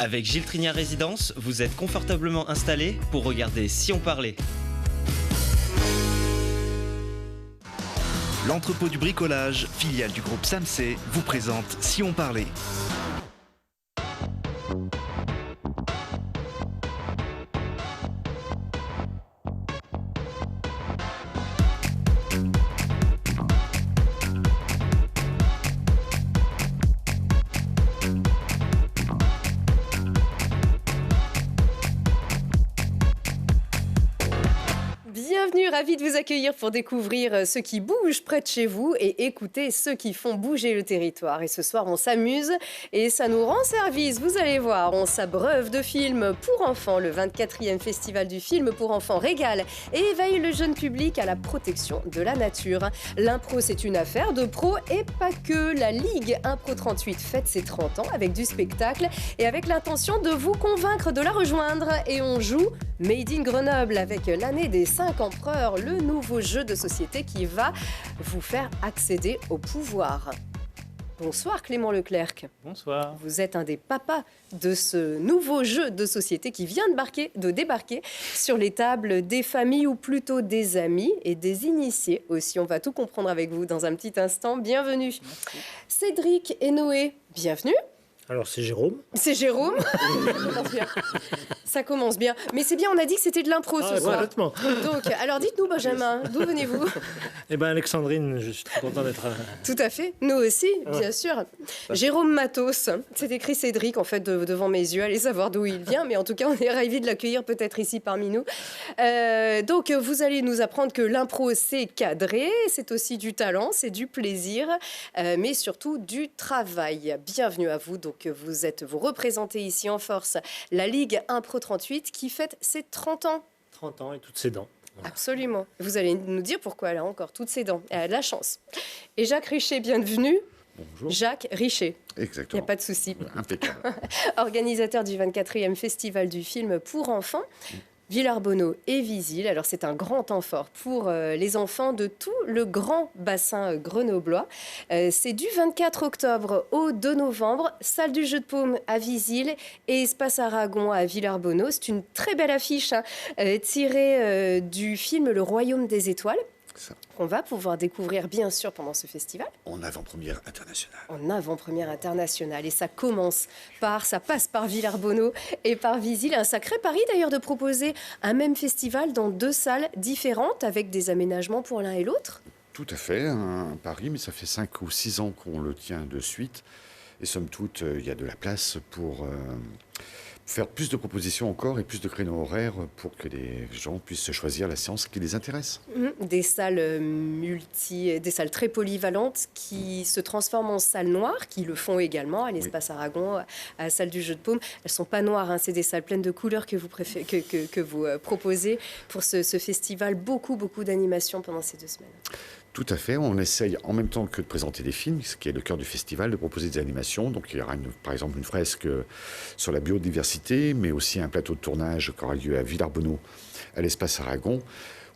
Avec Gilles Trinière Résidence, vous êtes confortablement installé pour regarder Si on parlait. L'entrepôt du bricolage, filiale du groupe Samsé, vous présente Si on parlait. Bienvenue, ravi de vous accueillir pour découvrir ce qui bouge près de chez vous et écouter ceux qui font bouger le territoire. Et ce soir, on s'amuse et ça nous rend service. Vous allez voir, on s'abreuve de films pour enfants. Le 24e Festival du film pour enfants régale et éveille le jeune public à la protection de la nature. L'impro, c'est une affaire de pros et pas que. La Ligue Impro 38 fête ses 30 ans avec du spectacle et avec l'intention de vous convaincre de la rejoindre. Et on joue Made in Grenoble avec l'année des 5 empereurs, le nouveau jeu de société qui va vous faire accéder au pouvoir. Bonsoir Clément Leclerc. Bonsoir. Vous êtes un des papas de ce nouveau jeu de société qui vient de débarquer sur les tables des familles ou plutôt des amis et des initiés aussi. On va tout comprendre avec vous dans un petit instant. Bienvenue. Merci. Cédric et Noé, bienvenue. Alors c'est Jérôme. C'est Jérôme. Ça commence bien. Mais c'est bien, on a dit que c'était de l'impro ce soir. Complètement. Donc, alors dites-nous Benjamin, d'où venez-vous? Eh bien Alexandrine, je suis très content d'être... Tout à fait, nous aussi, bien sûr. Jérôme Matos, c'est écrit Cédric en fait devant mes yeux, allez savoir d'où il vient, mais en tout cas on est ravis de l'accueillir peut-être ici parmi nous. Donc vous allez nous apprendre que l'impro c'est cadré, c'est aussi du talent, c'est du plaisir, mais surtout du travail. Bienvenue à vous, donc vous représentez ici en force la Ligue Impro 38 qui fête ses 30 ans. 30 ans et toutes ses dents. Voilà. Absolument. Vous allez nous dire pourquoi elle a encore toutes ses dents. Elle a de la chance. Et Jacques Richer, bienvenue. Bonjour. Jacques Richer. Exactement. Il n'y a pas de souci. Impeccable. Organisateur du 24e Festival du film pour enfants. Villarbonneau et Visil. Alors c'est un grand temps fort pour les enfants de tout le grand bassin grenoblois. C'est du 24 octobre au 2 novembre, salle du jeu de paume à Visil et espace Aragon à Villarbonneau. C'est une très belle affiche tirée du film Le Royaume des étoiles. Ça. On va pouvoir découvrir bien sûr pendant ce festival. En avant-première internationale. En avant-première internationale. Et ça passe par Villarbonneau et par Visil. Un sacré pari d'ailleurs de proposer un même festival dans 2 salles différentes avec des aménagements pour l'un et l'autre. Tout à fait, un pari, mais ça fait 5 ou 6 ans qu'on le tient de suite. Et somme toute, il y a de la place pour faire plus de propositions encore et plus de créneaux horaires pour que les gens puissent choisir la séance qui les intéresse. Des salles des salles très polyvalentes qui se transforment en salles noires, qui le font également à l'espace Aragon, à la salle du jeu de paume. Elles ne sont pas noires, c'est des salles pleines de couleurs que vous proposez pour ce festival. Beaucoup d'animations pendant ces 2 semaines. Tout à fait, on essaye en même temps que de présenter des films, ce qui est le cœur du festival, de proposer des animations. Donc il y aura par exemple une fresque sur la biodiversité, mais aussi un plateau de tournage qui aura lieu à Villarbonneau, à l'espace Aragon,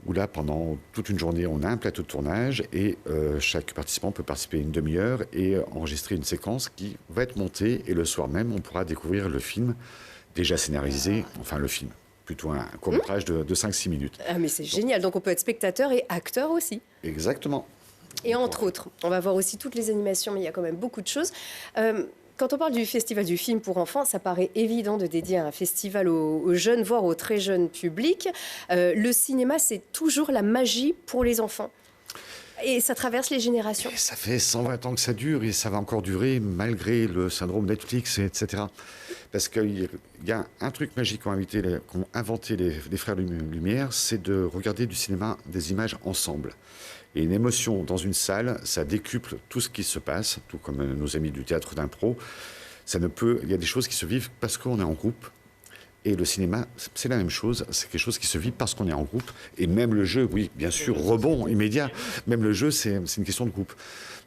où là, pendant toute une journée, on a un plateau de tournage et chaque participant peut participer une demi-heure et enregistrer une séquence qui va être montée. Et le soir même, on pourra découvrir le film déjà scénarisé, enfin le film, plutôt un court-métrage de 5-6 minutes. Ah mais c'est génial, donc on peut être spectateur et acteur aussi. Exactement. Et entre autres, on va voir aussi toutes les animations, mais il y a quand même beaucoup de choses. Quand on parle du festival du film pour enfants, ça paraît évident de dédier un festival aux jeunes, voire au très jeune public. Le cinéma, c'est toujours la magie pour les enfants. Et ça traverse les générations. Et ça fait 120 ans que ça dure et ça va encore durer malgré le syndrome Netflix, etc. Parce qu'il y a un truc magique qu'ont inventé les frères Lumière, c'est de regarder du cinéma des images ensemble. Et une émotion dans une salle, ça décuple tout ce qui se passe, tout comme nos amis du théâtre d'impro. Il y a des choses qui se vivent parce qu'on est en groupe. Et le cinéma, c'est la même chose, c'est quelque chose qui se vit parce qu'on est en groupe. Et même le jeu, oui, bien sûr, rebond immédiat. Même le jeu, c'est une question de groupe.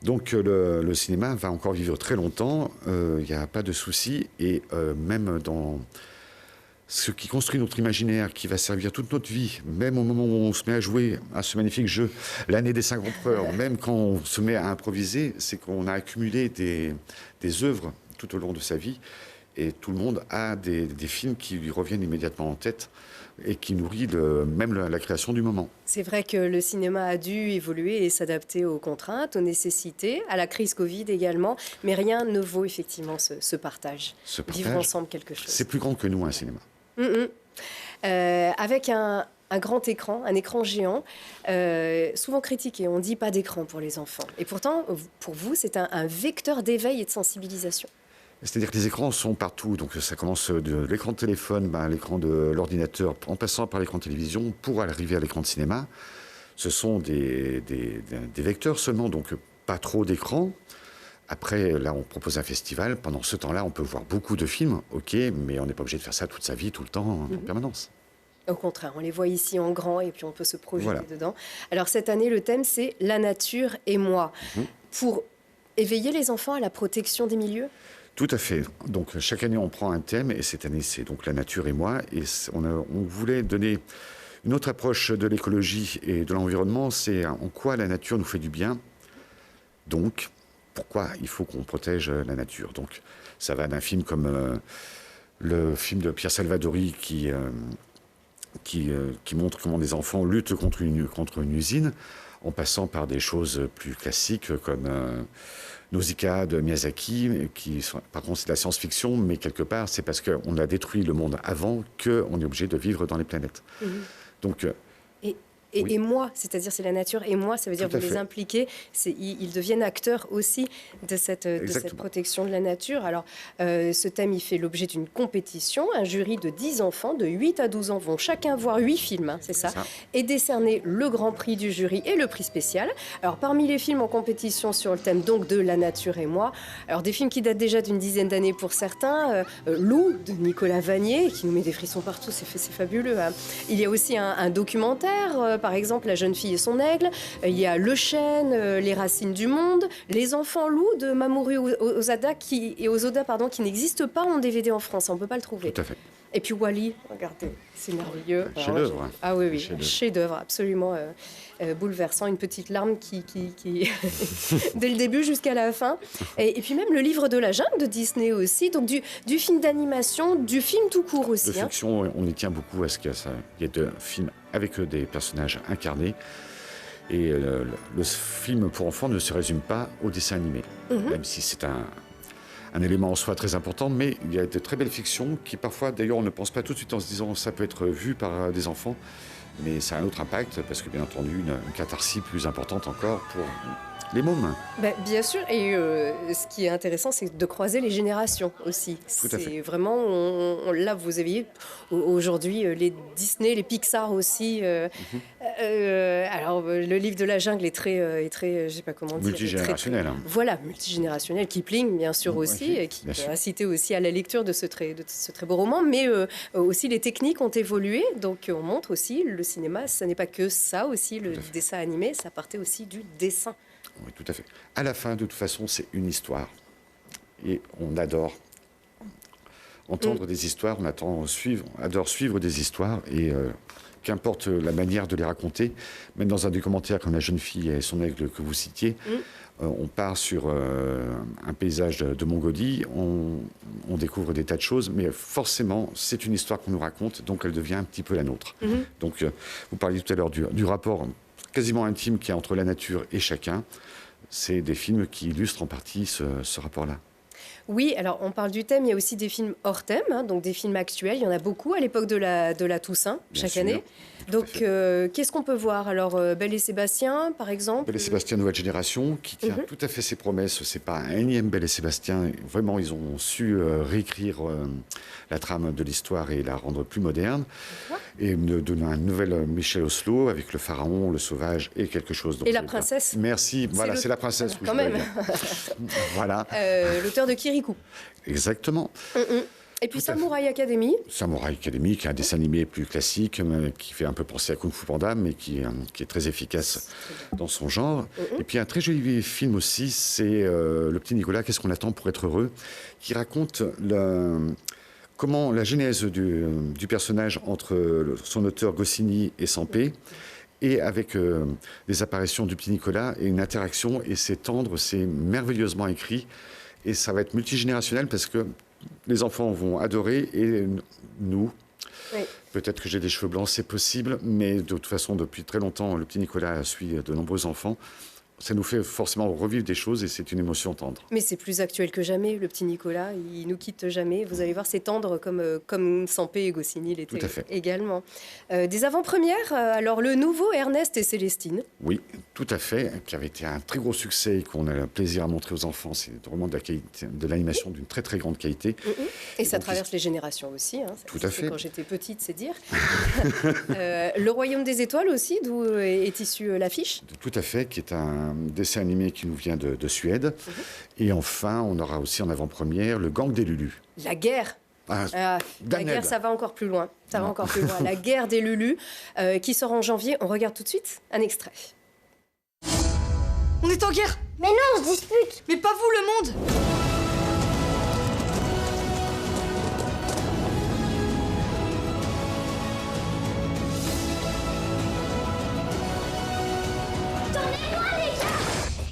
Donc le cinéma va encore vivre très longtemps, il n'y a pas de souci. Et même dans ce qui construit notre imaginaire, qui va servir toute notre vie, même au moment où on se met à jouer à ce magnifique jeu, l'année des 5 empereurs, même quand on se met à improviser, c'est qu'on a accumulé des œuvres tout au long de sa vie. Et tout le monde a des films qui lui reviennent immédiatement en tête et qui nourrit même la création du moment. C'est vrai que le cinéma a dû évoluer et s'adapter aux contraintes, aux nécessités, à la crise Covid également, mais rien ne vaut effectivement ce partage. Vivre ensemble quelque chose. C'est plus grand que nous, un cinéma. Avec un grand écran, un écran géant, souvent critiqué. On dit pas d'écran pour les enfants. Et pourtant, pour vous, c'est un vecteur d'éveil et de sensibilisation. C'est-à-dire que les écrans sont partout, donc ça commence de l'écran de téléphone, à l'écran de l'ordinateur, en passant par l'écran de télévision, pour arriver à l'écran de cinéma. Ce sont des vecteurs seulement, donc pas trop d'écran. Après, là, on propose un festival. Pendant ce temps-là, on peut voir beaucoup de films, ok, mais on n'est pas obligé de faire ça toute sa vie, tout le temps, en permanence. Au contraire, on les voit ici en grand et puis on peut se projeter dedans. Alors cette année, le thème, c'est « La nature et moi ». Pour éveiller les enfants à la protection des milieux ? Tout à fait. Donc chaque année, on prend un thème, et cette année, c'est donc la nature et moi. Et on voulait donner une autre approche de l'écologie et de l'environnement. C'est en quoi la nature nous fait du bien. Donc, pourquoi il faut qu'on protège la nature. Donc, ça va d'un film comme le film de Pierre Salvadori qui montre comment des enfants luttent contre une usine, en passant par des choses plus classiques comme Nausicaa de Miyazaki, par contre c'est de la science-fiction, mais quelque part c'est parce qu'on a détruit le monde avant qu'on est obligé de vivre dans les planètes. Donc, et moi, c'est-à-dire c'est la nature et moi, ça veut dire vous les impliquez, ils deviennent acteurs aussi de cette protection de la nature. Alors ce thème, il fait l'objet d'une compétition. Un jury de 10 enfants de 8 à 12 ans vont chacun voir 8 films, c'est ça, et décerner le grand prix du jury et le prix spécial. Alors parmi les films en compétition sur le thème donc de la nature et moi, alors des films qui datent déjà d'une dizaine d'années pour certains, Loup de Nicolas Vanier, qui nous met des frissons partout, c'est fabuleux. Il y a aussi un documentaire, par exemple La jeune fille et son aigle, il y a Le Chêne, Les racines du monde, Les enfants loups de Mamoru Hosoda qui n'existe pas en DVD en France, on ne peut pas le trouver. Tout à fait. Et puis Wall-E, regardez, c'est merveilleux. Chef-d'œuvre. Ah oui, chef-d'œuvre, absolument bouleversant, une petite larme qui dès le début jusqu'à la fin. Et puis même Le Livre de la jungle de Disney aussi, donc du film d'animation, du film tout court aussi. De fiction, on y tient beaucoup à ce qu'il y ait de films avec des personnages incarnés. Et le film pour enfants ne se résume pas au dessin animé, même si c'est un élément en soi très important, mais il y a de très belles fictions qui parfois, d'ailleurs, on ne pense pas tout de suite en se disant ça peut être vu par des enfants, mais ça a un autre impact parce que bien entendu une catharsis plus importante encore pour les mômes. Bien sûr, et ce qui est intéressant, c'est de croiser les générations aussi. C'est vraiment, là vous avez aujourd'hui les Disney, les Pixar aussi. Alors le Livre de la jungle est très je sais pas comment dire, multigénérationnel. Voilà, multigénérationnel. Kipling, bien sûr aussi, et qui a incité aussi à la lecture de ce très beau roman, mais aussi les techniques ont évolué, donc on montre aussi le cinéma, ce n'est pas que ça aussi, le dessin animé, ça partait aussi du dessin. Oui, tout à fait. À la fin, de toute façon, c'est une histoire. Et on adore entendre des histoires, adore suivre des histoires. Et qu'importe la manière de les raconter, même dans un documentaire comme La jeune fille et son aigle que vous citiez, on part sur un paysage de Mongolie, on découvre des tas de choses, mais forcément, c'est une histoire qu'on nous raconte, donc elle devient un petit peu la nôtre. Donc, vous parliez tout à l'heure du rapport quasiment intime qu'il y a entre la nature et chacun. C'est des films qui illustrent en partie ce rapport-là. Oui, alors on parle du thème, il y a aussi des films hors thème, donc des films actuels. Il y en a beaucoup à l'époque de la Toussaint, chaque année. Donc qu'est-ce qu'on peut voir? Alors Belle et Sébastien, par exemple. Belle et Sébastien, nouvelle génération, qui tient tout à fait ses promesses. C'est pas un énième Belle et Sébastien. Vraiment, ils ont su réécrire la trame de l'histoire et la rendre plus moderne. Et donner un nouvel Michel Oslo avec le pharaon, le sauvage et quelque chose. Donc, et la princesse. Merci. Voilà, c'est la princesse. Quand même. Voilà. L'auteur de Kirikou. Exactement. Et puis Samouraï Academy. Samouraï Academy, qui est un dessin animé plus classique, qui fait un peu penser à Kung Fu Panda, mais qui est très efficace dans son genre. Et puis un très joli film aussi, c'est Le Petit Nicolas, qu'est-ce qu'on attend pour être heureux, qui raconte comment la genèse du personnage entre son auteur Goscinny et Sampé, et avec les apparitions du Petit Nicolas et une interaction, et c'est tendre, c'est merveilleusement écrit. Et ça va être multigénérationnel parce que les enfants vont adorer et nous, Oui. peut-être que j'ai des cheveux blancs, c'est possible, mais de toute façon, depuis très longtemps, le petit Nicolas suit de nombreux enfants. Ça nous fait forcément revivre des choses et c'est une émotion tendre. Mais c'est plus actuel que jamais, le petit Nicolas, il nous quitte jamais. Vous allez voir, c'est tendre comme Sampé et Goscinny l'étaient Tout à fait. également. Des avant-premières, alors le nouveau Ernest et Célestine. Oui, tout à fait, qui avait été un très gros succès et qu'on a le plaisir à montrer aux enfants. C'est vraiment de la qualité, de l'animation d'une très très grande qualité. Et ça donc, traverse les générations aussi. Hein. Tout à fait. Quand j'étais petite, c'est dire. Le Royaume des Étoiles aussi, d'où est issue l'affiche. Tout à fait, qui est un dessin animé qui nous vient de Suède. Et enfin, on aura aussi en avant-première le Gang des Lulus. La guerre. Ah, La Daned. guerre, ça va encore plus loin. Ça va encore plus loin. La guerre des Lulus, qui sort en janvier. On regarde tout de suite un extrait. On est en guerre. Mais non, on se dispute. Mais pas vous, le monde.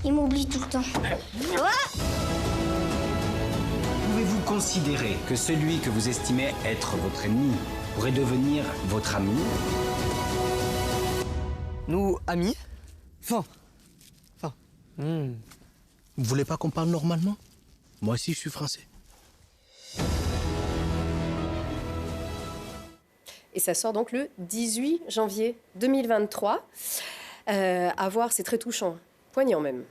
Il m'oublie tout le temps. Pouvez-vous considérer que celui que vous estimez être votre ennemi pourrait devenir votre ami? Nous, amis. Enfin. Vous voulez pas qu'on parle normalement? Moi aussi, je suis français. Et ça sort donc le 18 janvier 2023. À voir, c'est très touchant. Poignant même.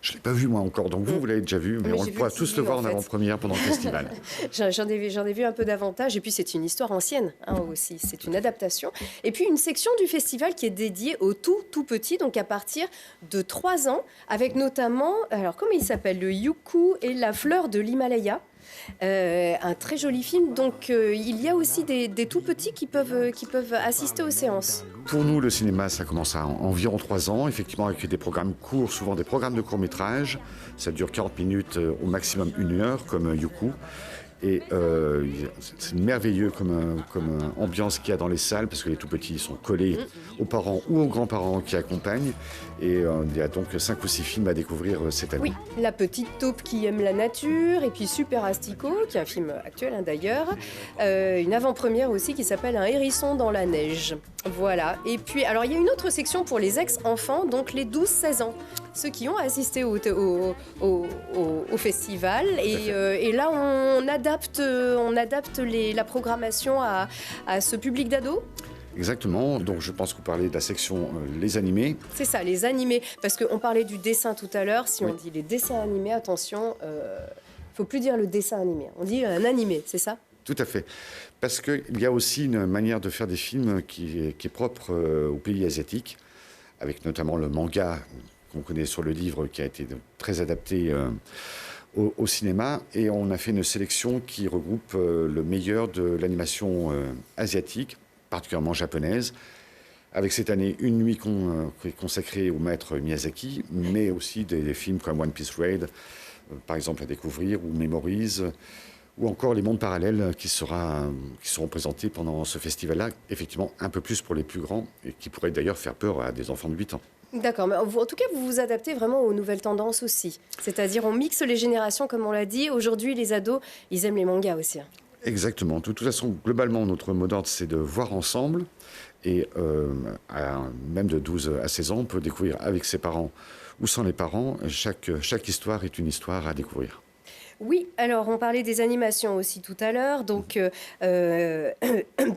Je ne l'ai pas vu moi encore, donc vous l'avez déjà vu, mais Mais on j'ai vu pourra le tous teasing, le voir en en fait. avant-première pendant le festival. J'en ai vu un peu davantage. Et puis, c'est une histoire ancienne aussi. C'est une adaptation. Et puis, une section du festival qui est dédiée aux tout petits, donc à partir de 3 ans, avec notamment, alors comment il s'appelle, le Youkou et la fleur de l'Himalaya. Un très joli film. Donc, il y a aussi des tout petits qui peuvent assister aux séances. Pour nous, le cinéma, ça commence à environ 3 ans, effectivement avec des programmes courts, souvent des programmes de court-métrage. Ça dure 40 minutes, au maximum 1 heure, comme Youkou. Et c'est merveilleux comme ambiance qu'il y a dans les salles, parce que les tout-petits sont collés aux parents ou aux grands-parents qui accompagnent. Et il y a donc 5 ou 6 films à découvrir cette année. Oui, La petite taupe qui aime la nature, et puis Super Astico, qui est un film actuel d'ailleurs. Une avant-première aussi qui s'appelle Un hérisson dans la neige. Voilà. Et puis, alors il y a une autre section pour les ex-enfants, donc les 12-16 ans. Ceux qui ont assisté au festival. Et là, on adapte la programmation à ce public d'ados. Exactement, donc je pense que vous parlez de la section les animés. C'est ça, les animés. Parce qu'on parlait du dessin tout à l'heure. Si Oui. on dit les dessins animés, attention, faut plus dire le dessin animé. On dit un animé, c'est ça? Tout à fait. Parce qu'il y a aussi une manière de faire des films qui est propre aux pays asiatiques, avec notamment le manga qu'on connaît sur le livre qui a été très adapté au cinéma. Et on a fait une sélection qui regroupe le meilleur de l'animation asiatique, particulièrement japonaise, avec cette année une nuit consacrée au maître Miyazaki, mais aussi des films comme One Piece Raid, par exemple, à découvrir, ou Memories, ou encore Les Mondes Parallèles qui seront présentés pendant ce festival-là, effectivement un peu plus pour les plus grands, et qui pourraient d'ailleurs faire peur à des enfants de 8 ans. D'accord, mais en tout cas, vous vous adaptez vraiment aux nouvelles tendances aussi. C'est-à-dire, on mixe les générations, comme on l'a dit. Aujourd'hui, les ados, ils aiment les mangas aussi. Exactement. De toute façon, globalement, notre mot d'ordre, c'est de voir ensemble. Et même de 12 à 16 ans, on peut découvrir avec ses parents ou sans les parents. Chaque histoire est une histoire à découvrir. Oui, alors on parlait des animations aussi tout à l'heure. Donc,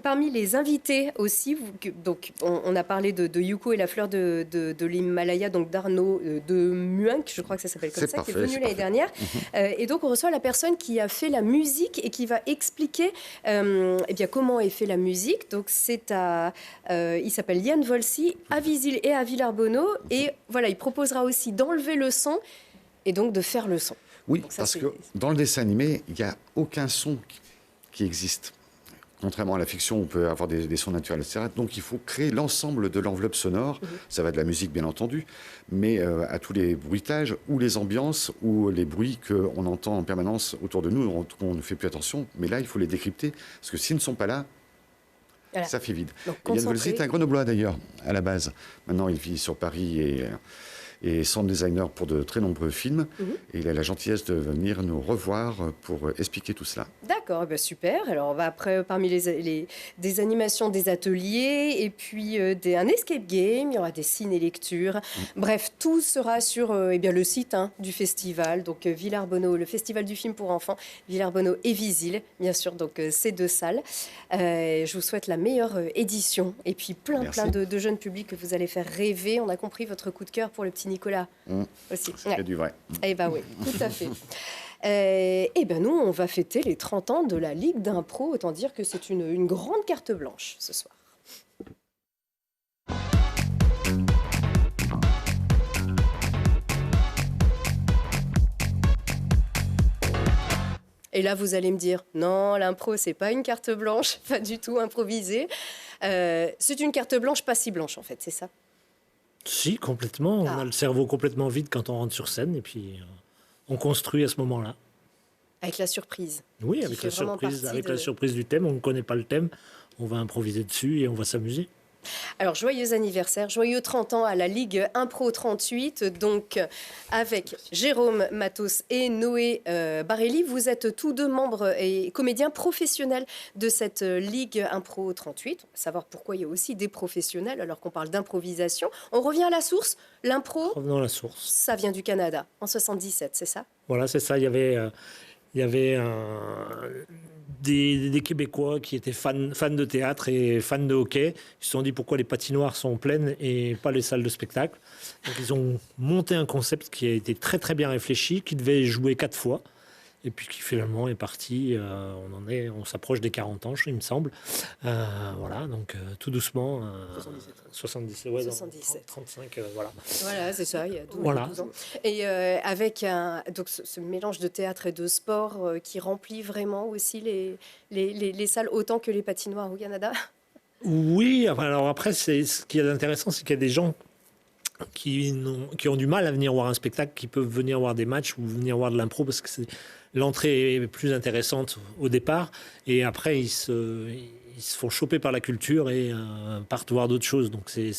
parmi les invités aussi, donc, on a parlé de Youkou et la fleur de l'Himalaya, donc d'Arnaud de Muenck, je crois que ça s'appelle comme C'est ça, parfait, qui est venu c'est l'année dernière. Et donc, on reçoit la personne qui a fait la musique et qui va expliquer eh bien, comment est fait la musique. Donc, il s'appelle Yann Volsi, à Visil et à Villarbonneau. Et voilà, il proposera aussi d'enlever le son et donc de faire le son. Oui, Donc ça, parce c'est- que dans le dessin animé, il n'y a aucun son qui existe. Contrairement à la fiction, on peut avoir des sons naturels, etc. Donc il faut créer l'ensemble de l'enveloppe sonore. Ça va de la musique, bien entendu, mais à tous les bruitages ou les ambiances ou les bruits qu'on entend en permanence autour de nous, on ne fait plus attention. Mais là, il faut les décrypter, parce que s'ils ne sont pas là, Voilà. ça fait vide. Donc, Et Yann concentré. Volsi est un Grenoblois d'ailleurs, à la base. Maintenant, il vit sur Paris et sound designer pour de très nombreux films. Et il a la gentillesse de venir nous revoir pour expliquer tout cela. D'accord, ben super. Alors on va après, parmi des animations, des ateliers, et puis un escape game, il y aura des ciné-lectures. Bref, tout sera sur le site du festival, donc Villarbonneau, le festival du film pour enfants, Villarbonneau et Visil, bien sûr, donc ces 2 salles. Je vous souhaite la meilleure édition, et puis plein de jeunes publics que vous allez faire rêver. On a compris votre coup de cœur pour le petit Nicolas aussi. Il y a du vrai. Eh bien oui, tout à fait. Et bien nous, on va fêter les 30 ans de la Ligue d'impro. Autant dire que c'est une grande carte blanche ce soir. Et là, vous allez me dire, non, l'impro, c'est pas une carte blanche, pas du tout improvisée. C'est une carte blanche, pas si blanche en fait, c'est ça? Si, complètement. On a le cerveau complètement vide quand on rentre sur scène et puis on construit à ce moment-là. Avec la surprise. Oui, avec la surprise du thème. On ne connaît pas le thème, on va improviser dessus et on va s'amuser. Alors, joyeux anniversaire, joyeux 30 ans à la Ligue Impro 38, donc avec Jérôme Matos et Noé Barelli. Vous êtes tous 2 membres et comédiens professionnels de cette Ligue Impro 38. On va savoir pourquoi il y a aussi des professionnels alors qu'on parle d'improvisation. On revient à la source, l'impro. Revenons à la source. Ça vient du Canada, en 77, c'est ça? Voilà, c'est ça. Il y avait des Québécois qui étaient fans de théâtre et fans de hockey. Ils se sont dit pourquoi les patinoires sont pleines et pas les salles de spectacle. Donc ils ont monté un concept qui a été très très bien réfléchi, qui devait jouer 4 fois. Et puis qui finalement est parti, on s'approche des 40 ans, il me semble. Voilà, donc tout doucement. 77, ouais, 77. 35, voilà. Voilà, c'est ça, il y a 12, voilà. 12 ans. Et avec donc ce mélange de théâtre et de sport qui remplit vraiment aussi les salles autant que les patinoires au Canada. Oui, alors après, ce qui est intéressant, c'est qu'il y a des gens qui ont du mal à venir voir un spectacle, qui peuvent venir voir des matchs ou venir voir de l'impro parce que l'entrée est plus intéressante au départ et après ils se font choper par la culture et partent voir d'autres choses. Donc c'est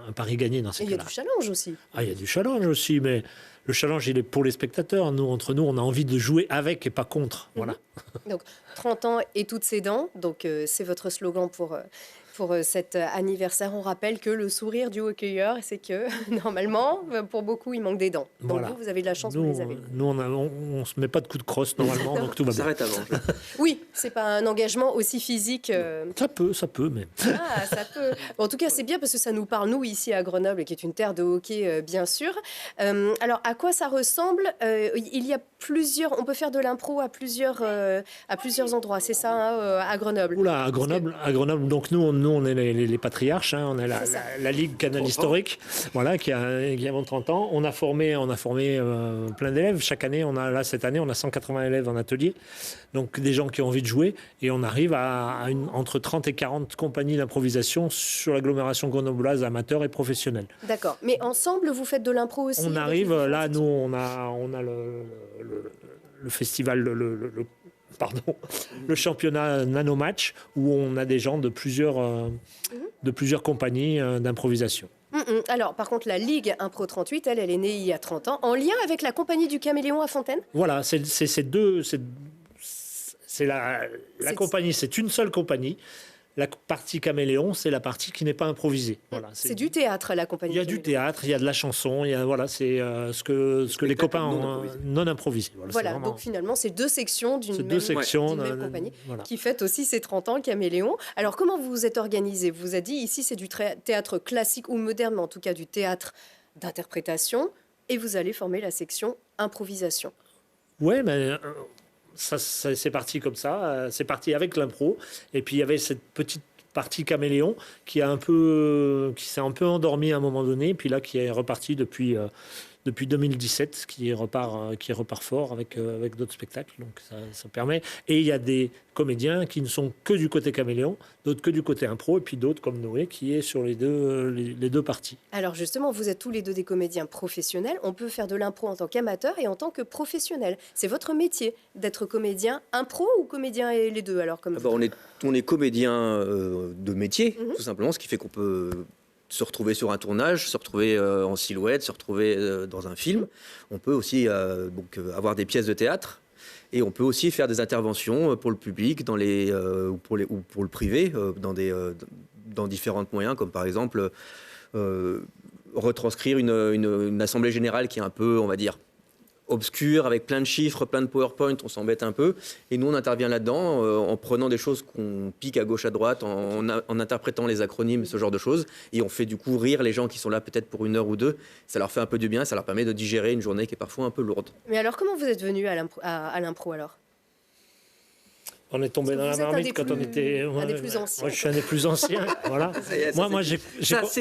un pari gagné dans ces cas-là. Il y a du challenge aussi. Ah, il y a du challenge aussi, mais le challenge il est pour les spectateurs. Entre nous, on a envie de jouer avec et pas contre. Voilà. Donc 30 ans et toutes ses dents. Donc c'est votre slogan pour cet anniversaire. On rappelle que le sourire du hockeyeur, c'est que normalement, pour beaucoup, il manque des dents. Donc voilà. vous avez de la chance, vous les avez. Nous, on se met pas de coup de crosse normalement, donc tout va bien. S'arrête avant. Oui, c'est pas un engagement aussi physique. Ça peut, mais. Ah, ça peut. Bon, en tout cas, c'est bien parce que ça nous parle, nous, ici à Grenoble, qui est une terre de hockey, bien sûr. Alors, à quoi ça ressemble? Il y a plusieurs... On peut faire de l'impro à plusieurs endroits, c'est ça, hein, à Grenoble? Oula, à Grenoble, donc nous, on est les patriarches, hein, on est la Ligue Canal Historique, voilà, qui a 30 ans. On a formé plein d'élèves. Chaque année, cette année, on a 180 élèves en atelier, donc des gens qui ont envie de jouer, et on arrive à entre 30 et 40 compagnies d'improvisation sur l'agglomération grenobloise, amateurs et professionnels. D'accord, mais ensemble, vous faites de l'impro aussi? On arrive, là, nous, on a le festival, le championnat Nanomatch, où on a des gens de plusieurs compagnies d'improvisation. Alors, par contre, la Ligue Impro 38, elle est née il y a 30 ans, en lien avec la compagnie du Caméléon à Fontaine? Voilà, la compagnie, c'est une seule compagnie. La partie Caméléon, c'est la partie qui n'est pas improvisée. Voilà, c'est du théâtre, la compagnie. Il y a du théâtre, il y a de la chanson, c'est ce que les copains ont non improvisé. Voilà, vraiment... donc finalement, c'est 2 sections d'une même compagnie qui fête aussi ses 30 ans, le Caméléon. Alors, comment vous vous êtes organisé? Vous avez dit, ici, c'est du théâtre classique ou moderne, mais en tout cas du théâtre d'interprétation, et vous allez former la section improvisation. Oui, mais... Ça, c'est parti comme ça, c'est parti avec l'impro, et puis il y avait cette petite partie Caméléon qui s'est un peu endormie à un moment donné, puis là qui est reparti depuis 2017, qui repart fort avec d'autres spectacles, donc ça permet. Et il y a des comédiens qui ne sont que du côté Caméléon, d'autres que du côté impro, et puis d'autres comme Noé qui est sur les deux parties. Alors justement, vous êtes tous les deux des comédiens professionnels. On peut faire de l'impro en tant qu'amateur et en tant que professionnel. C'est votre métier d'être comédien impro ou comédien et les deux alors comme on est comédien de métier, tout simplement, ce qui fait qu'on peut se retrouver sur un tournage, se retrouver en silhouette, se retrouver dans un film. On peut aussi avoir des pièces de théâtre. Et on peut aussi faire des interventions pour le public ou pour le privé dans différents moyens, comme par exemple retranscrire une assemblée générale qui est un peu, on va dire, obscure, avec plein de chiffres, plein de PowerPoint, on s'embête un peu. Et nous, on intervient là-dedans en prenant des choses qu'on pique à gauche, à droite, en interprétant les acronymes, ce genre de choses. Et on fait du coup rire les gens qui sont là peut-être pour 1 heure ou 2. Ça leur fait un peu du bien, ça leur permet de digérer une journée qui est parfois un peu lourde. Mais alors, comment vous êtes venu à l'impro alors? On est tombé dans la marmite quand on était. Un des plus anciens. Moi, je suis un des plus anciens. Voilà. C'est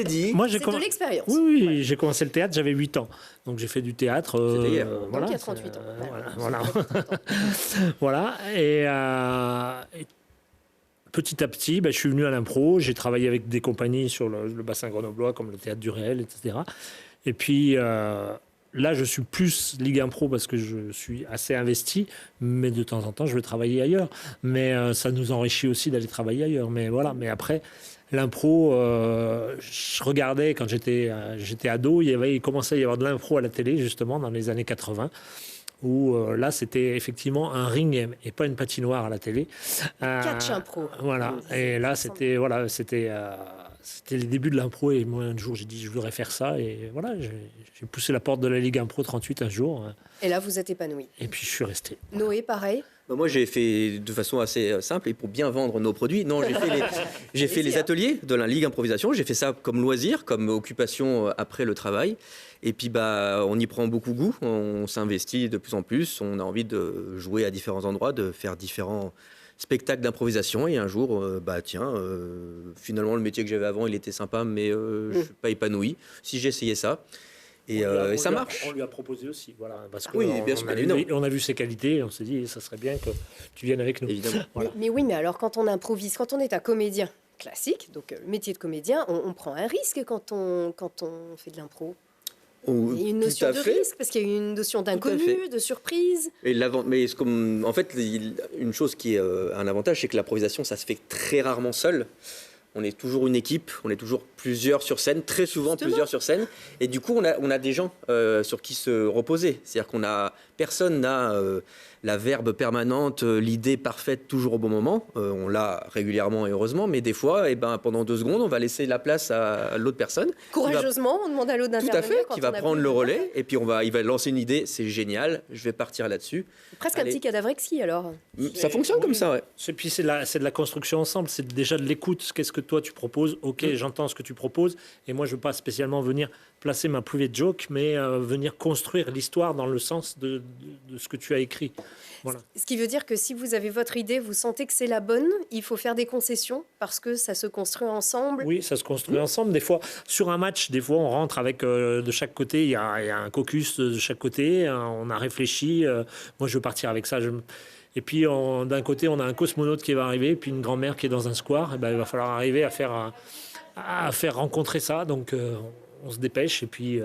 dit. C'est de l'expérience. Oui, j'ai commencé le théâtre, j'avais 8 ans. Donc j'ai fait du théâtre. C'était hier. Donc il y a 38 ans. Voilà. Voilà. Et petit à petit, je suis venu à l'impro. J'ai travaillé avec des compagnies sur le bassin grenoblois, comme le Théâtre du Réel, etc. Et puis. Là, je suis plus Ligue Impro parce que je suis assez investi, mais de temps en temps, je vais travailler ailleurs. Mais ça nous enrichit aussi d'aller travailler ailleurs. Mais voilà, mais après, l'impro, je regardais quand j'étais ado, il commençait à y avoir de l'impro à la télé, justement, dans les années 80. Où là, c'était effectivement un ring et pas une patinoire à la télé. Catch impro. Voilà. Et là, c'était les débuts de l'impro. Et moi, un jour, j'ai dit, je voudrais faire ça. Et voilà, j'ai poussé la porte de la Ligue Impro 38 un jour. Et là, vous êtes épanoui. Et puis, je suis resté. Noé, pareil? Moi, j'ai fait de façon assez simple et pour bien vendre nos produits. Non, j'ai fait les ateliers de la Ligue Improvisation. J'ai fait ça comme loisir, comme occupation après le travail. Et puis, on y prend beaucoup goût. On s'investit de plus en plus. On a envie de jouer à différents endroits, de faire différents spectacles d'improvisation. Et un jour, finalement, le métier que j'avais avant, il était sympa, mais je ne suis pas épanoui. Si j'ai essayé ça. Et ça marche. On lui a proposé aussi, voilà, parce que oui, bien sûr, on a vu ses qualités, et on s'est dit, ça serait bien que tu viennes avec nous. Évidemment. Voilà. Mais alors quand on improvise, quand on est un comédien classique, donc le métier de comédien, on prend un risque quand on fait de l'impro. Il y a une notion de risque, parce qu'il y a une notion d'inconnu, de surprise. En fait, une chose qui est un avantage, c'est que l'improvisation, ça se fait très rarement seul. On est toujours une équipe, on est toujours plusieurs sur scène, très souvent plusieurs sur scène. Et du coup, on a des gens sur qui se reposer. C'est-à-dire personne n'a la verbe permanente, l'idée parfaite toujours au bon moment. On l'a régulièrement et heureusement, mais des fois, pendant 2 secondes, on va laisser la place à l'autre personne. Courageusement, on demande à l'autre d'intervenir. Tout à fait, qui va prendre le relais, et puis il va lancer une idée, c'est génial, je vais partir là-dessus. Presque un petit Cadavrexki alors. Ça fonctionne comme ça, ouais. Et puis c'est de la construction ensemble, c'est déjà de l'écoute. Qu'est-ce que toi tu proposes? Ok, j'entends ce que tu proposes, et moi je ne veux pas spécialement venir placer ma private joke, mais venir construire l'histoire dans le sens de ce que tu as écrit. Voilà. Ce qui veut dire que si vous avez votre idée, vous sentez que c'est la bonne, il faut faire des concessions parce que ça se construit ensemble. Oui, ça se construit ensemble. Des fois, sur un match, on rentre avec de chaque côté, il y a un caucus de chaque côté, on a réfléchi, moi je veux partir avec ça. Et puis d'un côté, on a un cosmonaute qui va arriver, puis une grand-mère qui est dans un square, et il va falloir arriver à faire rencontrer ça. Donc on se dépêche et puis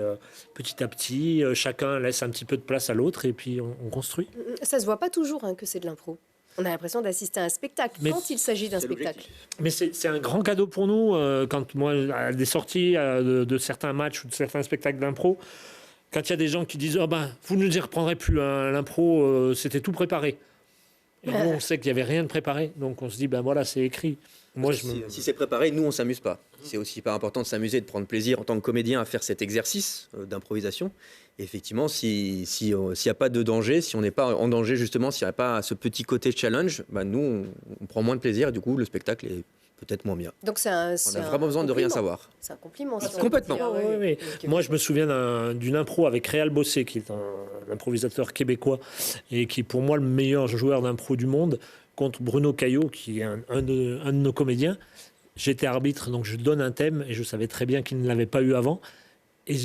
petit à petit, chacun laisse un petit peu de place à l'autre et puis on construit. Ça se voit pas toujours que c'est de l'impro. On a l'impression d'assister à un spectacle quand il s'agit d'un spectacle. Mais c'est un grand cadeau pour nous quand moi, à des sorties de certains matchs ou de certains spectacles d'impro, quand il y a des gens qui disent vous ne nous y reprendrez plus, l'impro, c'était tout préparé. Et nous, on sait qu'il n'y avait rien de préparé. Donc, on se dit, voilà, c'est écrit. Moi, si c'est préparé, nous, on ne s'amuse pas. C'est aussi pas important de s'amuser, de prendre plaisir en tant que comédien à faire cet exercice d'improvisation. Et effectivement, s'il n'y a pas de danger, si on n'est pas en danger, justement, s'il n'y a pas ce petit côté challenge, nous, on prend moins de plaisir et du coup, le spectacle est peut-être moins bien. Donc on a vraiment besoin de rien savoir. C'est un compliment. Complètement. Oui. Moi, je me souviens d'une impro avec Réal Bossé, qui est un improvisateur québécois et qui est pour moi le meilleur joueur d'impro du monde, contre Bruno Caillot, qui est un de nos comédiens. J'étais arbitre, donc je donne un thème et je savais très bien qu'il ne l'avait pas eu avant. Et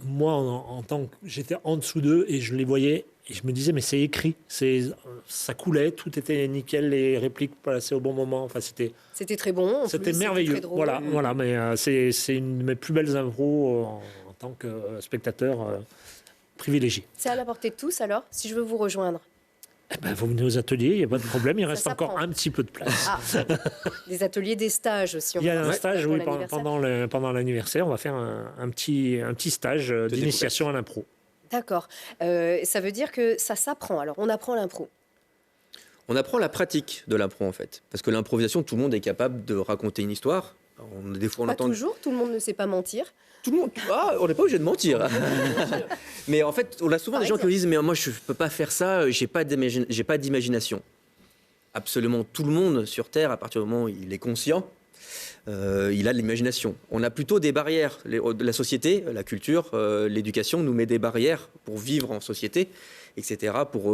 moi, en tant que j'étais en dessous d'eux et je les voyais. Et je me disais, mais c'est écrit, ça coulait, tout était nickel, les répliques passées au bon moment. Enfin, c'était très bon. C'était merveilleux. Très drôle. Voilà, mais c'est une de mes plus belles impros en tant que spectateur privilégié. C'est à la portée de tous alors, si je veux vous rejoindre. Vous venez aux ateliers, il n'y a pas de problème, il reste s'apprend. encore un petit peu de place. Ah, des ateliers, des stages aussi. Il y a un stage, pour oui, l'anniversaire. pendant l'anniversaire, on va faire un petit stage d'initiation à l'impro. D'accord. Ça veut dire que ça s'apprend. Alors, on apprend l'impro. On apprend la pratique de l'impro en fait. Parce que l'improvisation, tout le monde est capable de raconter une histoire. Des fois, on Pas entend... toujours, tout le monde ne sait pas mentir. Tout le monde. Ah, on n'est pas obligé de mentir. Mais en fait, on a souvent Par des gens qui exemple. nous disent mais moi je peux pas faire ça, j'ai pas d'imagination. Absolument tout le monde sur Terre, à partir du moment où il est conscient, il a de l'imagination. On a plutôt des barrières. La société, la culture, l'éducation nous met des barrières pour vivre en société, etc., pour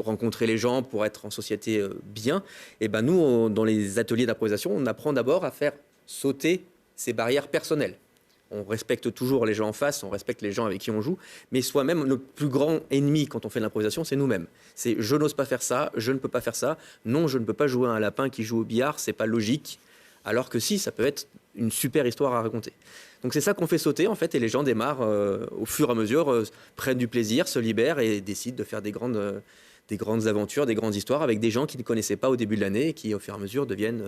rencontrer les gens, pour être en société bien. Et ben nous, dans les ateliers d'improvisation, on apprend d'abord à faire sauter ces barrières personnelles. On respecte toujours les gens en face, on respecte les gens avec qui on joue, mais soi-même, notre plus grand ennemi quand on fait de l'improvisation, c'est nous-mêmes. C'est je n'ose pas faire ça, je ne peux pas faire ça, non, je ne peux pas jouer à un lapin qui joue au billard, c'est pas logique. Alors que si, ça peut être une super histoire à raconter. Donc c'est ça qu'on fait sauter en fait, et les gens démarrent au fur et à mesure, prennent du plaisir, se libèrent et décident de faire des grandes aventures, des grandes histoires avec des gens qu'ils ne connaissaient pas au début de l'année et qui au fur et à mesure deviennent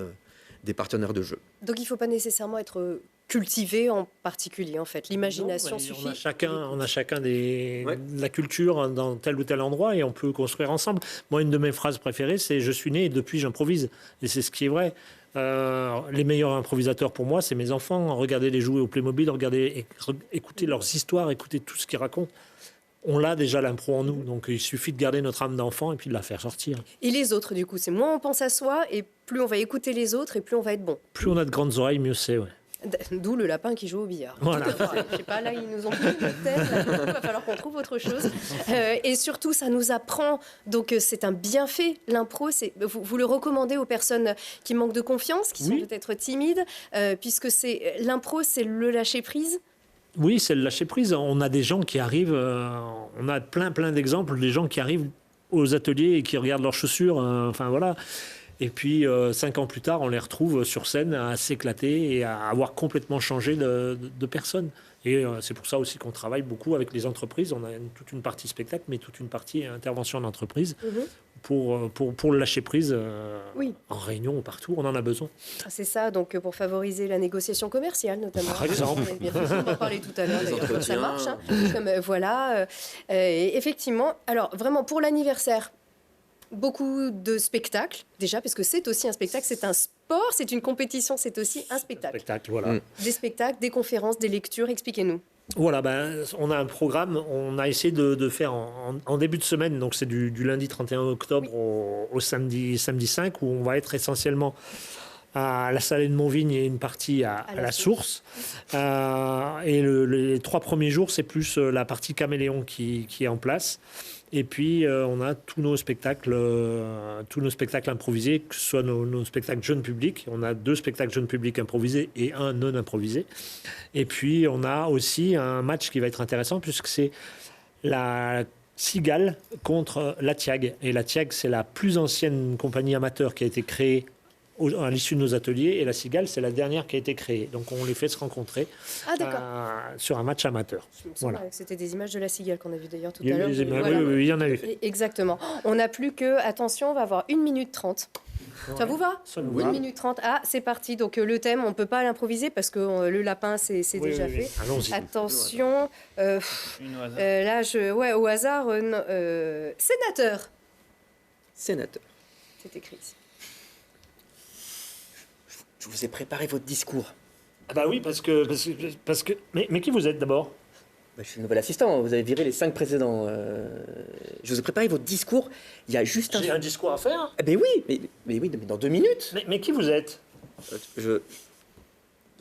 des partenaires de jeu. Donc, il ne faut pas nécessairement être cultivé en particulier, en fait. L'imagination Non, suffit. On a chacun de la culture dans tel ou tel endroit et on peut construire ensemble. Moi, une de mes phrases préférées, c'est « Je suis né et depuis j'improvise ». Et c'est ce qui est vrai. Les meilleurs improvisateurs pour moi, c'est mes enfants. Regardez-les jouer au Playmobil, écoutez leurs histoires, écoutez tout ce qu'ils racontent. On l'a déjà l'impro en nous, donc il suffit de garder notre âme d'enfant et puis de la faire sortir. Et les autres, du coup, c'est moins on pense à soi et plus on va écouter les autres et plus on va être bon. Plus on a de grandes oreilles, mieux c'est. Ouais. D'où le lapin qui joue au billard. Voilà. Je sais pas, là, ils nous ont pris notre tête. Il va falloir qu'on trouve autre chose. Et surtout, ça nous apprend. Donc, c'est un bienfait, l'impro. Vous le recommandez aux personnes qui manquent de confiance, qui sont peut-être timides, puisque l'impro, c'est le lâcher-prise. Oui, c'est le lâcher-prise. On a des gens qui arrivent, on a plein d'exemples, des gens qui arrivent aux ateliers et qui regardent leurs chaussures, enfin voilà. Et puis, 5 ans plus tard, on les retrouve sur scène à s'éclater et à avoir complètement changé de personne. Et c'est pour ça aussi qu'on travaille beaucoup avec les entreprises. On a toute une partie spectacle, mais toute une partie intervention en entreprise pour le lâcher-prise en réunion ou partout. On en a besoin. C'est ça, donc pour favoriser la négociation commerciale, notamment. Par exemple. On va en parler tout à l'heure, d'ailleurs, comme ça marche. Hein. Voilà. Et effectivement, alors vraiment, pour l'anniversaire, beaucoup de spectacles, déjà, parce que c'est aussi un spectacle, c'est un sport, c'est une compétition, c'est aussi un spectacle. Voilà. Des spectacles, des conférences, des lectures, expliquez-nous. Voilà, on a un programme, on a essayé de faire en début de semaine, donc c'est du lundi 31 octobre au samedi 5, où on va être essentiellement à la Salée de Montvigne et une partie à la Source. Et les 3 premiers jours, c'est plus la partie caméléon qui est en place. Et puis, on a tous nos spectacles improvisés, que ce soit nos spectacles jeunes publics. On a 2 spectacles jeunes publics improvisés et un non improvisé. Et puis, on a aussi un match qui va être intéressant, puisque c'est la Cigale contre la Tiag. Et la Tiag, c'est la plus ancienne compagnie amateur qui a été créée à l'issue de nos ateliers, et la Cigale, c'est la dernière qui a été créée. Donc on les fait se rencontrer sur un match amateur. Voilà. C'était des images de la Cigale qu'on a vu d'ailleurs tout à l'heure. Oui, il y en a eu. Exactement. On n'a plus que, attention, on va avoir 1 minute 30. Ça vous va? 1 minute 30. Ah, c'est parti. Donc le thème, on ne peut pas l'improviser parce que le lapin, c'est déjà fait. Allons-y. Attention. Là, au hasard, sénateur. Sénateur. C'est écrit ici. Je vous ai préparé votre discours. Ah bah oui, parce que mais qui vous êtes d'abord? Je suis le nouvel assistant, vous avez viré les 5 précédents. Je vous ai préparé votre discours, il y a juste J'ai un discours à faire? Eh ben oui, mais dans 2 minutes. Mais qui vous êtes? Vous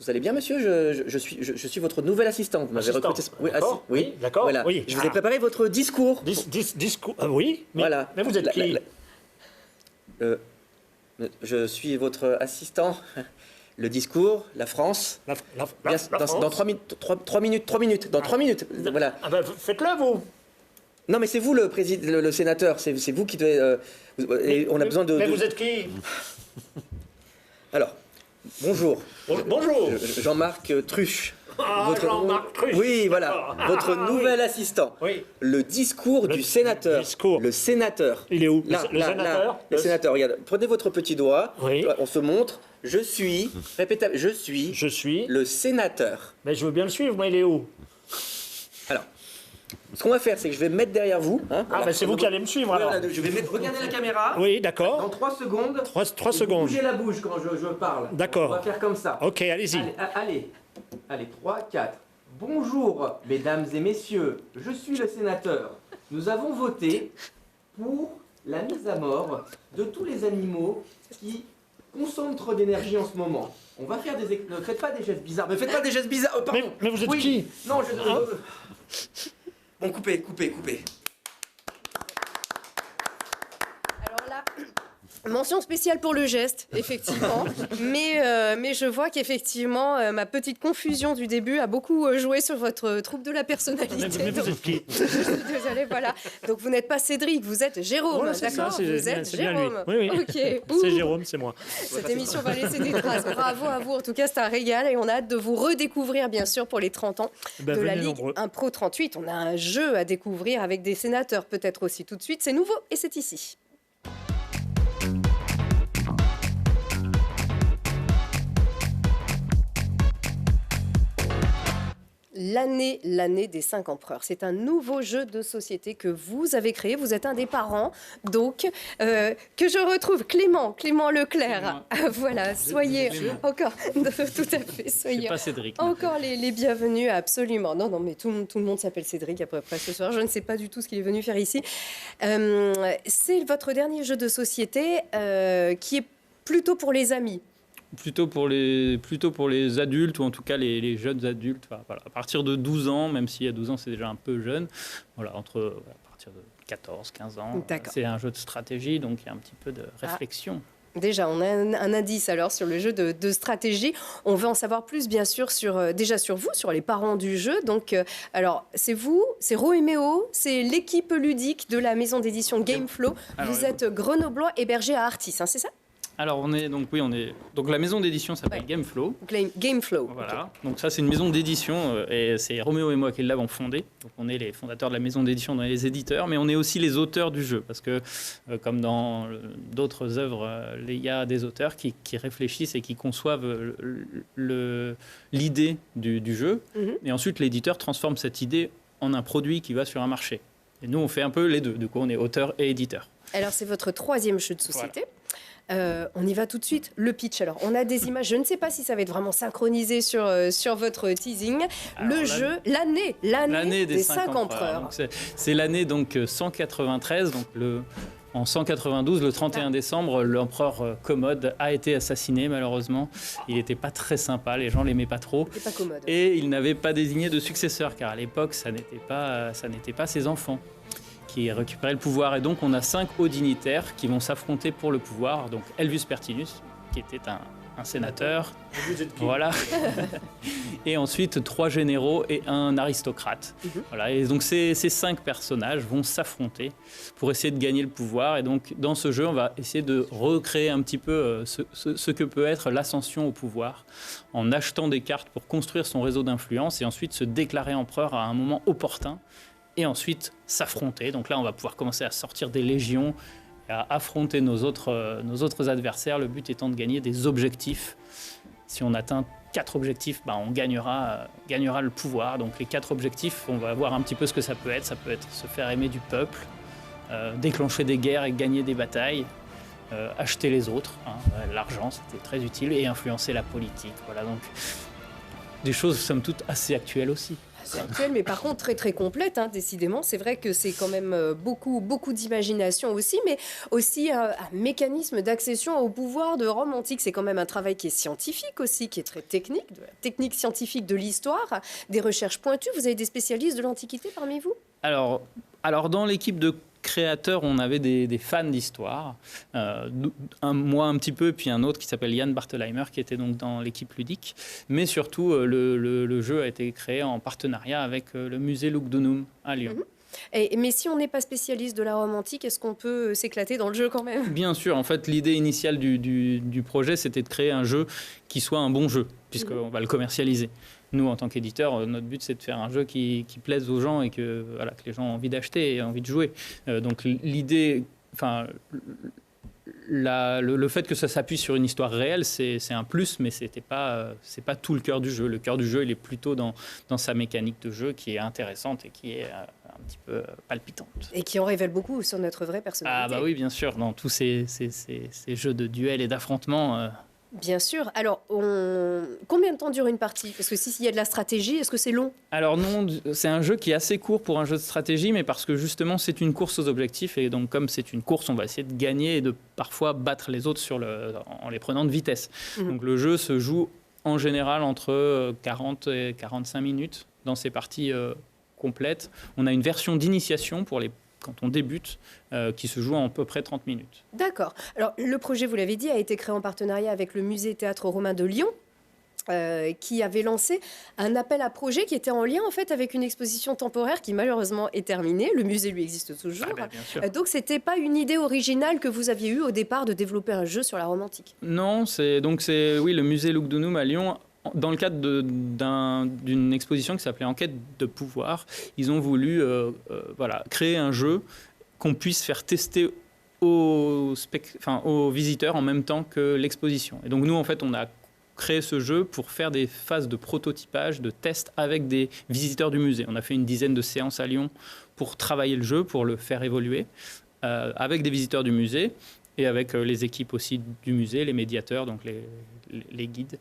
allez bien, monsieur? Je suis votre nouvel assistant. Vous m'avez recruté. Oui, d'accord. Voilà. Oui. Je vous ai préparé votre discours. Discours. Oui. Mais, voilà. Mais vous êtes qui? Je suis votre assistant. Le discours, la France. La France. Dans 3 minutes. Dans 3 minutes. Voilà. Ah ben, faites-le, vous. Non, mais c'est vous le sénateur. C'est vous qui devez. On a besoin de. Mais vous êtes qui? Alors, bonjour. Bonjour. Jean-Marc Truche. Jean-Marc Cruche. Oui, voilà. Votre nouvel assistant. Oui. Le discours du sénateur. Le sénateur. Il est où? Là, le sénateur. Le sénateur, regarde. Prenez votre petit doigt. Oui. On se montre. Je suis. Répétez. Je suis le sénateur. Mais je veux bien le suivre, moi, il est où? Alors, ce qu'on va faire, c'est que je vais me mettre derrière vous. Hein, voilà. Ben c'est vous qui allez me suivre, alors. Voilà, je vais mettre. Regardez la caméra. Oui, d'accord. Dans 3 secondes. 3 secondes. Bougez la bouche quand je parle. D'accord. On va faire comme ça. Ok, allez-y. Allez, 3, 4. Bonjour, mesdames et messieurs. Je suis le sénateur. Nous avons voté pour la mise à mort de tous les animaux qui consomment trop d'énergie en ce moment. On va faire des... Ne faites pas des gestes bizarres. Ne faites pas des gestes bizarres. Oh, pardon. Mais vous êtes qui? Non, Bon, coupez. Alors là, mention spéciale pour le geste, effectivement. mais je vois qu'effectivement, ma petite confusion du début a beaucoup joué sur votre trouble de la personnalité. Mais vous êtes qui? Je suis désolée, voilà. Donc vous n'êtes pas Cédric, vous êtes Jérôme, Ouais, d'accord? Vous êtes bien lui. Jérôme. Oui. Ok. C'est Jérôme, c'est moi. Cette émission va laisser des traces. Bravo à vous, en tout cas, c'est un régal et on a hâte de vous redécouvrir, bien sûr, pour les 30 ans de la Ligue nombreux. Impro 38. On a un jeu à découvrir avec des sénateurs, peut-être aussi tout de suite. C'est nouveau et c'est ici. L'année des 5 empereurs. C'est un nouveau jeu de société que vous avez créé. Vous êtes un des parents, donc, que je retrouve Clément Leclerc. Voilà, soyez encore, tout à fait, soyez pas Cédric, encore les bienvenus, absolument. Non, mais tout le monde s'appelle Cédric à peu près ce soir. Je ne sais pas du tout ce qu'il est venu faire ici. C'est votre dernier jeu de société qui est plutôt pour les amis. Plutôt pour les adultes, ou en tout cas les jeunes adultes. Enfin, voilà, à partir de 12 ans, même si à 12 ans c'est déjà un peu jeune, voilà, à partir de 14, 15 ans, c'est un jeu de stratégie, donc il y a un petit peu de réflexion. Déjà, on a un indice alors sur le jeu de stratégie. On veut en savoir plus, bien sûr, sur vous, sur les parents du jeu. Donc, alors, c'est vous, c'est Roméo, c'est l'équipe ludique de la maison d'édition Gameflow. Vous êtes grenoblois hébergé à Artis, hein, c'est ça? Alors donc la maison d'édition s'appelle Gameflow. Gameflow. Voilà. Okay. Donc ça c'est une maison d'édition et c'est Roméo et moi qui l'avons fondée. Donc on est les fondateurs de la maison d'édition, on est les éditeurs, mais on est aussi les auteurs du jeu parce que comme dans d'autres œuvres, il y a des auteurs qui réfléchissent et qui conçoivent l'idée du jeu, et ensuite l'éditeur transforme cette idée en un produit qui va sur un marché. Et nous on fait un peu les deux. Du coup on est auteur et éditeur. Alors c'est votre 3e jeu de société. Voilà. On y va tout de suite. Le pitch. Alors, on a des images. Je ne sais pas si ça va être vraiment synchronisé sur votre teasing. Alors, l'année des 5 empereurs. C'est l'année donc 193. Donc en 192, le 31 décembre, l'empereur Commode a été assassiné, malheureusement. Il n'était pas très sympa, les gens ne l'aimaient pas trop. Il n'était pas commode. Et il n'avait pas désigné de successeur, car à l'époque, ça n'était pas ses enfants qui récupéraient le pouvoir. Et donc, on a 5 hauts dignitaires qui vont s'affronter pour le pouvoir. Donc, Elvius Pertinus, qui était un sénateur. Voilà. Et ensuite, 3 généraux et un aristocrate. Voilà. Et donc, ces 5 personnages vont s'affronter pour essayer de gagner le pouvoir. Et donc, dans ce jeu, on va essayer de recréer un petit peu ce que peut être l'ascension au pouvoir en achetant des cartes pour construire son réseau d'influence et ensuite se déclarer empereur à un moment opportun. Et ensuite s'affronter. Donc là, on va pouvoir commencer à sortir des légions, à affronter nos autres adversaires. Le but étant de gagner des objectifs. Si on atteint 4 objectifs, on gagnera le pouvoir. Donc les 4 objectifs, on va voir un petit peu ce que ça peut être. Ça peut être se faire aimer du peuple, déclencher des guerres et gagner des batailles, acheter les autres. L'argent, c'était très utile, et influencer la politique. Voilà, donc des choses, somme toute, assez actuelles aussi. C'est actuel, mais par contre très très complète, hein, décidément. C'est vrai que c'est quand même beaucoup d'imagination aussi, mais aussi un mécanisme d'accession au pouvoir de Rome antique. C'est quand même un travail qui est scientifique aussi, qui est très technique, de la technique scientifique de l'histoire, des recherches pointues. Vous avez des spécialistes de l'Antiquité parmi vous? Alors dans l'équipe de créateurs, on avait des fans d'histoire, moi un petit peu, puis un autre qui s'appelle Yann Bartelheimer, qui était donc dans l'équipe ludique. Mais surtout, le jeu a été créé en partenariat avec le musée Lugdunum à Lyon. Mais si on n'est pas spécialiste de la Rome antique, est-ce qu'on peut s'éclater dans le jeu quand même? Bien sûr, en fait, l'idée initiale du projet, c'était de créer un jeu qui soit un bon jeu, puisqu'on va le commercialiser. Nous, en tant qu'éditeur, notre but, c'est de faire un jeu qui plaise aux gens et que les gens ont envie d'acheter et envie de jouer. Donc l'idée, le fait que ça s'appuie sur une histoire réelle, c'est un plus, mais c'est pas tout le cœur du jeu. Le cœur du jeu, il est plutôt dans sa mécanique de jeu qui est intéressante et qui est un petit peu palpitante. Et qui en révèle beaucoup sur notre vraie personnalité. Ah bah oui, bien sûr, dans tous ces jeux de duel et d'affrontement. Bien sûr. Alors, combien de temps dure une partie? Parce que s'il y a de la stratégie, est-ce que c'est long? Alors non, c'est un jeu qui est assez court pour un jeu de stratégie, mais parce que justement, c'est une course aux objectifs. Et donc, comme c'est une course, on va essayer de gagner et de parfois battre les autres en les prenant de vitesse. Donc, le jeu se joue en général entre 40 et 45 minutes dans ces parties complètes. On a une version d'initiation quand on débute, qui se joue en à peu près 30 minutes. D'accord. Alors, le projet, vous l'avez dit, a été créé en partenariat avec le Musée Théâtre Romain de Lyon, qui avait lancé un appel à projet qui était en lien, en fait, avec une exposition temporaire qui, malheureusement, est terminée. Le musée, lui, existe toujours. Bien sûr. Donc, ce n'était pas une idée originale que vous aviez eue au départ de développer un jeu sur la Rome antique. Non, c'est le musée Lugdunum à Lyon. Dans le cadre d'une exposition qui s'appelait Enquête de pouvoir, ils ont voulu créer un jeu qu'on puisse faire tester aux visiteurs en même temps que l'exposition. Et donc nous, en fait, on a créé ce jeu pour faire des phases de prototypage, de tests avec des visiteurs du musée. On a fait une dizaine de séances à Lyon pour travailler le jeu, pour le faire évoluer, avec des visiteurs du musée et avec les équipes aussi du musée, les médiateurs, donc les guides.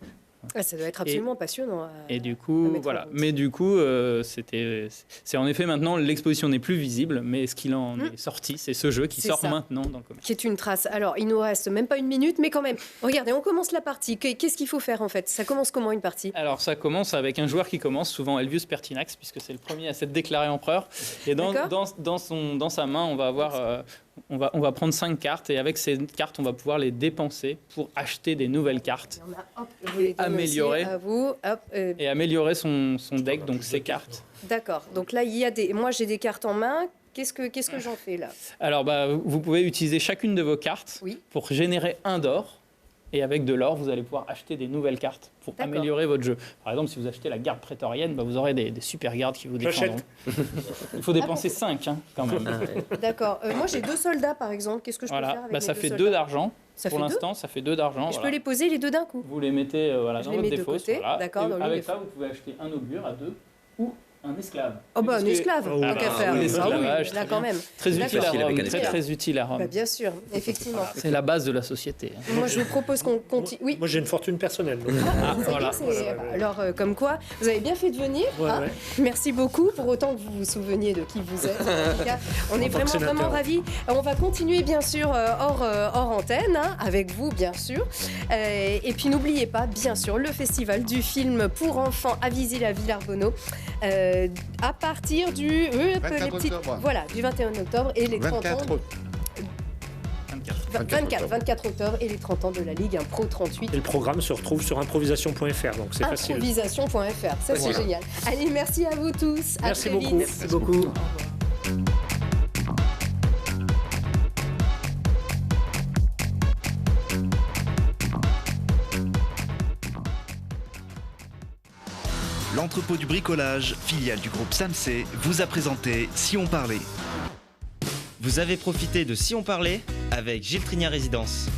Ça doit être absolument passionnant. Et du coup, voilà. Mais du coup, c'est en effet maintenant, l'exposition n'est plus visible, mais ce qu'il en est sorti, c'est ce jeu qui sort maintenant dans le commerce. Qui est une trace. Alors, il nous reste même pas une minute, mais quand même. Regardez, on commence la partie. Qu'est-ce qu'il faut faire en fait? Ça commence comment une partie? Alors, ça commence avec un joueur qui commence, souvent Elvius Pertinax, puisque c'est le premier à s'être déclaré empereur. Et dans sa main, on va avoir... On va prendre 5 cartes et avec ces cartes, on va pouvoir les dépenser pour acheter des nouvelles cartes, améliorer et améliorer son deck, donc ses cartes. D'accord. Donc là, moi j'ai des cartes en main. Qu'est-ce que j'en fais là? Alors, vous pouvez utiliser chacune de vos cartes pour générer un d'or. Et avec de l'or, vous allez pouvoir acheter des nouvelles cartes pour améliorer votre jeu. Par exemple, si vous achetez la garde prétorienne, vous aurez des super gardes qui vous défendront. Il faut dépenser 5 quand même. D'accord. Moi, j'ai 2 soldats, par exemple. Qu'est-ce que je peux faire avec ça fait 2 d'argent. Pour l'instant, ça fait 2 d'argent. Je peux les poser les 2 d'un coup. Vous les mettez dans votre défausse. D'accord. Avec ça, vous pouvez acheter un augure à 2 ou un esclave. Oh un esclave, tant qu'à faire. Là quand même. Très utile à Rome. Très utile à Rome. Bien sûr, effectivement. C'est la base de la société. Moi, je vous propose qu'on continue. Oui. Moi, j'ai une fortune personnelle. Donc. Alors, comme quoi, vous avez bien fait de venir. Merci beaucoup, pour autant que vous vous souveniez de qui vous êtes. En tout cas, on est vraiment ravis. On va continuer, bien sûr, hors antenne, avec vous, bien sûr. Et puis, n'oubliez pas, bien sûr, le festival du film pour enfants à Vizy-la-Ville-Arbonneau. À partir du 21 octobre et les 30 ans. 24 octobre et les 30 ans de la Ligue Impro 38. Et le programme se retrouve sur improvisation.fr, donc c'est facile. Improvisation.fr, ça c'est génial. Allez, merci à vous tous. Merci beaucoup. Merci beaucoup. L'entrepôt du bricolage, filiale du groupe Samsé, vous a présenté Si on parlait. Vous avez profité de Si on parlait avec Gilles Trigna Résidence.